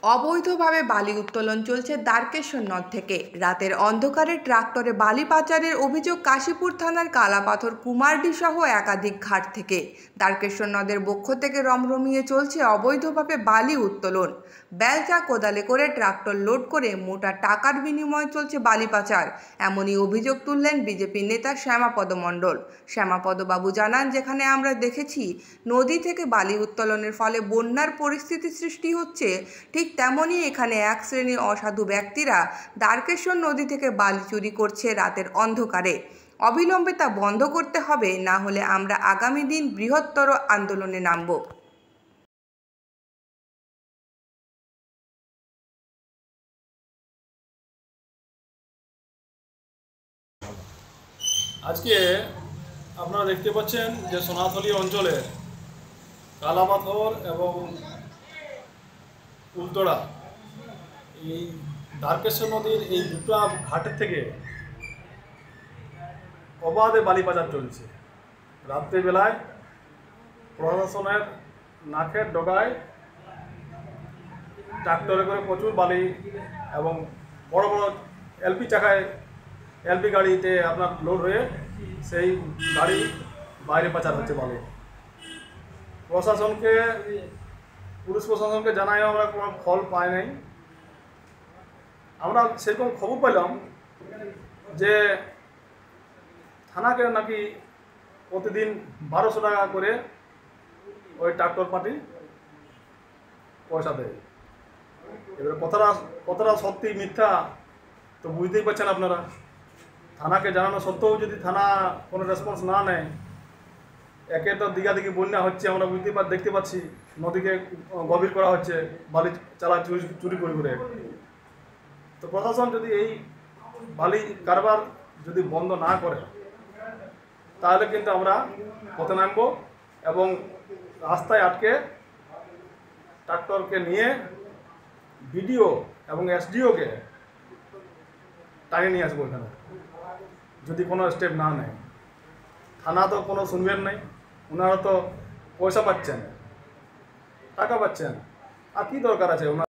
অবৈধভাবে বালি উত্তোলন চলছে দ্বারকেশ্বর নদ থেকে। রাতের অন্ধকারে ট্রাক্টরে বালি পাচারের অভিযোগ কাশীপুর থানার কালাপাথর কুমারডি সহ একাধিক ঘাট থেকে। দ্বারকেশ্বর নদের বক্ষ থেকে রমরমিয়ে চলছে অবৈধভাবে বালি উত্তোলন। বেলচা কোদালে করে ট্রাক্টর লোড করে মোটা টাকার বিনিময়ে চলছে বালি পাচার, এমনই অভিযোগ তুললেন বিজেপির নেতা শ্যামাপদ মণ্ডল। শ্যামাপদবাবু জানান, যেখানে আমরা দেখেছি নদী থেকে বালি উত্তোলনের ফলে বন্যার পরিস্থিতি সৃষ্টি হচ্ছে, ঠিক তেমনই এখানে এক শ্রেণীর অসাধু ব্যক্তিরা দ্বারকেশ্বর নদী থেকে বালি চুরি করছে রাতের অন্ধকারে। অবিলম্বে তা বন্ধ করতে হবে, না হলে আমরা আগামী দিন বৃহত্তর আন্দোলনে নামব। আজকে আপনারা দেখতে পাচ্ছেন যে সোনাতলি অঞ্চলে কালাপাথর এবং উলতড়া এই দ্বারকেশ্বর নদীর এই দুটো ঘাটের থেকে অবাধে বালি পাচার চলছে। রাত্রিবেলায় প্রশাসনের নাকের ডগায় ট্রাক্টরে করে প্রচুর বালি এবং বড় বড় এলপি গাড়িতে আপনার লোড হয়ে সেই গাড়ি বাইরে পাচার হচ্ছে বালি। পুলিশ প্রশাসনকে জানাই আমরা কোনো ফল পাই নাই। আমরা সেরকম খবর পেলাম যে থানাকে নাকি প্রতিদিন 1200 টাকা করে ওই ট্রাক্টর পার্টি পয়সা দেয়। এবার কতটা সত্যি মিথ্যা তো বুঝতেই পারছেন আপনারা। থানাকে জানানো সত্ত্বেও যদি থানা কোনো রেসপন্স না নেয়, একে তো দিঘি বন্যা হচ্ছে, আমরা দেখতে পাচ্ছি নদীকে গভীর করা হচ্ছে বালি চুরি করে। তো প্রশাসন যদি এই বালি কারবার যদি বন্ধ না করে, তাহলে কিন্তু আমরা পথে নামব এবং রাস্তায় আটকে ট্রাক্টরকে নিয়ে বিডিও এবং এসডিওকে টানিয়ে নিয়ে আসবো এখানে, যদি কোনো স্টেপ না নেয়। থানা তো কোনো শুনবেন নাই, ওনারা তো পয়সা পাচ্ছেন, টাকা পাচ্ছেন, আর কি দরকার আছে ওনার।